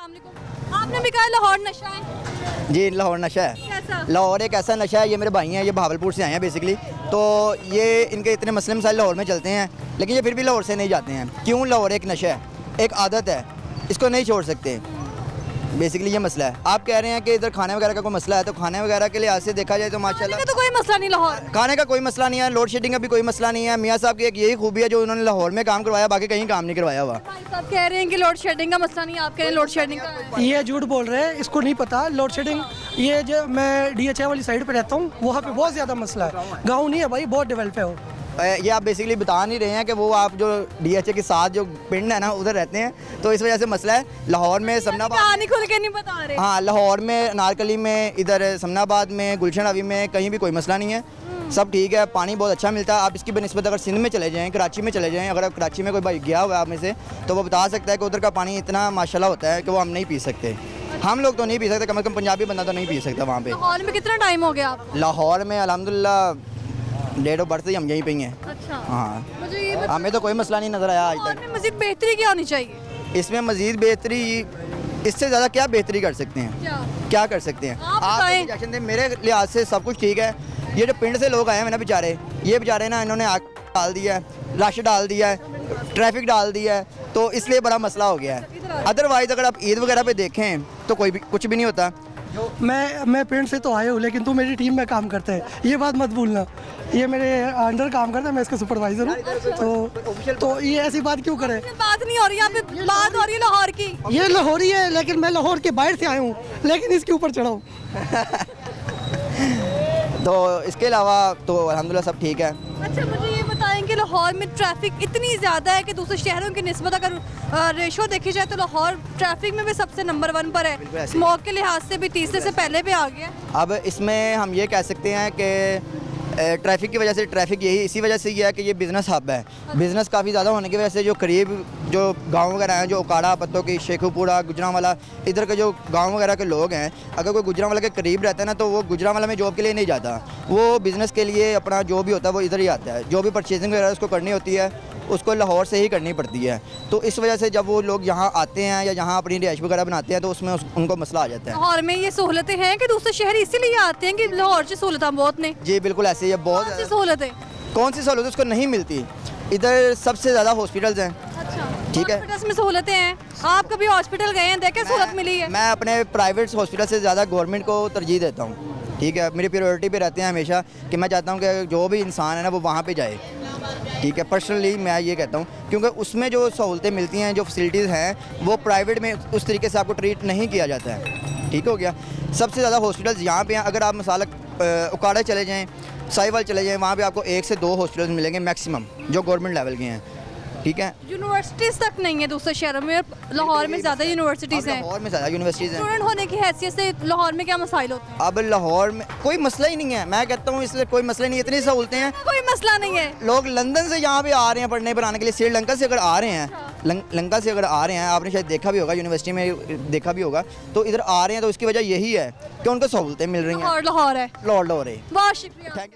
अस्सलामुअलैकुम। आपने भी कहा लाहौर नशा है। जी लाहौर नशा है। कैसा? लाहौर एक ऐसा नशा है, ये मेरे भाई हैं, ये भावलपुर से आए हैं बेसिकली। तो ये इनके इतने मसले मसाइल लाहौर में चलते हैं, लेकिन ये फिर भी लाहौर से नहीं जाते हैं। क्यों? लाहौर एक नशा है, एक आदत है, इसको नहीं छोड़ सकते। बेसिकली ये मसला है। आप कह रहे हैं कि इधर खाने वगैरह का कोई मसला है, तो खाने वगैरह के लिहाज से देखा जाए तो माशाल्लाह खाने का तो कोई मसला नहीं लाहौर में। खाने का कोई मसला नहीं है, लोड शेडिंग का भी कोई मसला नहीं है। मियाँ साहब की एक यही खूबी है जो उन्होंने लाहौर में काम करवाया, बाकी कहीं काम नहीं करवाया हुआ। भाई साहब कह रहे हैं कि लोड शेडिंग का मसला नहीं है, आप कह रहे हैं लोड शेडिंग का है। ये झूठ बोल रहे हैं, इसको नहीं पता लोड शेडिंग। ये जो मैं DHI वाली साइड पे रहता हूँ, वहाँ पे बहुत ज़्यादा मसला है। गाँव नहीं है भाई, बहुत डेवलप है वो। ये आप बेसिकली बता नहीं रहे हैं कि वो आप जो DHA के साथ जो पिंड है ना उधर रहते हैं, तो इस वजह से मसला है। लाहौर में समनाबाद, कहानी खुल के नहीं बता रहे। हाँ लाहौर में, अनारकली में, इधर समनाबाद में, गुलशन अवी में कहीं भी कोई मसला नहीं है, सब ठीक है। पानी बहुत अच्छा मिलता है। आप इसकी बनस्बत अगर सिंध में चले जाएँ, कराची में चले जाएँ, अगर आप कराची में कोई भाई गया हुआ है आप में से, तो वो बता सकता है कि उधर का पानी इतना माशाल्लाह होता है कि वो हम नहीं पी सकते। हम लोग तो नहीं पी सकते, कम से कम पंजाबी बंदा तो नहीं पी सकता वहाँ पे। लाहौर में कितना टाइम हो गया आपको? लाहौर में अल्हम्दुलिल्लाह डेट ऑफ बर्थ से हम यहीं पे ही हैं। अच्छा, हाँ, मुझे ये हमें तो कोई मसला नहीं नज़र आया आज लाहौर तक। में मज़ीद बेहतरी क्या होनी चाहिए? इसमें मज़ीद बेहतरी, इससे ज़्यादा क्या बेहतरी कर सकते हैं? क्या? क्या कर सकते हैं आप आप? बताएं। सजेशन दें। मेरे लिहाज से सब कुछ ठीक है। ये जो पिंड से लोग आए हैं ना बेचारे, ये बेचारे ना इन्होंने आग डाल दिया है, रश डाल दिया है, ट्रैफिक डाल दिया है, तो इसलिए बड़ा मसला हो गया है। अदरवाइज़ अगर आप ईद वगैरह पे देखें तो कोई भी कुछ भी नहीं होता। मैं पिंड से तो आया हूँ, लेकिन तू मेरी टीम में काम करते हैं, ये बात मत भूलना। ये मेरे अंडर काम करता है, मैं इसका सुपरवाइज़र हूँ। तो ये ऐसी बात क्यों करे? बात नहीं हो रही, यहाँ पे बात हो रही है लाहौर की। ये लाहौरी है, लेकिन मैं लाहौर के बाहर से आया हूँ, लेकिन इसके ऊपर चढ़ा हूँ। तो इसके अलावा तो अल्हम्दुलिल्लाह सब ठीक है। अच्छा, मुझे ये बताएं कि लाहौर में ट्रैफिक इतनी ज़्यादा है कि दूसरे शहरों की निस्बत अगर रेशो देखी जाए तो लाहौर ट्रैफिक में भी सबसे नंबर 1 पर बिल्कुल है। ऐसे। स्मोक के लिहाज से भी तीसरे से पहले पे आ गया। अब इसमें हम ये कह सकते हैं कि ट्रैफिक की वजह से, ट्रैफिक यही इसी वजह से ये है कि ये बिज़नेस हब है। बिज़नेस काफ़ी ज़्यादा होने की वजह से जो करीब जो गांव वगैरह हैं, जो उकाड़ा पत्तों की, शेखुपुरा, गुजरांवाला, इधर के जो गांव वगैरह के लोग हैं, अगर कोई गुजरांवाला के करीब रहता है ना, तो वो गुजरांवाला में जॉब के लिए नहीं जाता, वो बिज़नेस के लिए अपना जो भी होता है वो इधर ही आता है। जो भी परचेजिंग वगैरह उसको करनी होती है, उसको लाहौर से ही करनी पड़ती है। तो इस वजह से जब वो लोग यहाँ आते हैं या यहाँ अपनी रिहाइश वगैरह बनाते हैं, तो उसमें उनको मसला आ जाता है। लाहौर में ये सहूलतें हैं कि दूसरे शहर इसीलिए आते हैं कि लाहौर से सहूलतें बहुत ने। जी बिल्कुल ऐसे ही है। बहुत कौन सी सहूलतें? कौन सी सहूलत उसको नहीं मिलती? इधर सबसे ज़्यादा हॉस्पिटल्स हैं। अच्छा, ठीक है। हॉस्पिटल्स में सहूलतें हैं। आप कभी हॉस्पिटल गए हैं, देखे सहूलत मिली है? मैं अपने प्राइवेट हॉस्पिटल से ज़्यादा गवर्नमेंट को तरजीह देता हूँ। ठीक है, मेरी प्रायोरिटी पे रहते हैं हमेशा कि मैं चाहता हूँ कि जो भी इंसान है ना वो वहाँ पे जाए। ठीक है, पर्सनली मैं ये कहता हूँ, क्योंकि उसमें जो सहूलतें मिलती हैं, जो फैसिलिटीज़ हैं, वो प्राइवेट में उस तरीके से आपको ट्रीट नहीं किया जाता है। ठीक हो गया। सबसे ज़्यादा हॉस्पिटल्स यहाँ पे हैं। अगर आप मिसाल उकाड़ा चले जाएँ, साहिवाल चले जाएँ, वहाँ पे आपको 1 से 2 हॉस्पिटल्स मिलेंगे मैक्सिमम, जो गवर्नमेंट लेवल के हैं। ठीक है, यूनिवर्सिटीज़ तक नहीं है दूसरे शहरों में, लाहौर में ज़्यादा यूनिवर्सिटीज़ हैं। लाहौर में ज़्यादा यूनिवर्सिटीज़ हैं। स्टूडेंट होने की हैसियत से लाहौर में क्या मसाइल होते हैं? अब लाहौर में कोई मसला ही नहीं है, मैं कहता हूँ इसलिए कोई मसला नहीं, इतनी सहूलतें हैं। कोई मसला नहीं है। लोग लंदन से यहाँ पे आ रहे हैं पढ़ने पर आने के लिए, श्रीलंका से अगर आ रहे हैं, लंका से अगर आ रहे हैं, आपने शायद देखा भी होगा, यूनिवर्सिटी में देखा भी होगा, तो इधर आ रहे हैं, तो उसकी वजह यही है कि उनको सहूलतें मिल रही हैं। लाहौर है। लाहौर है। बहुत शुक्रिया। Thank you.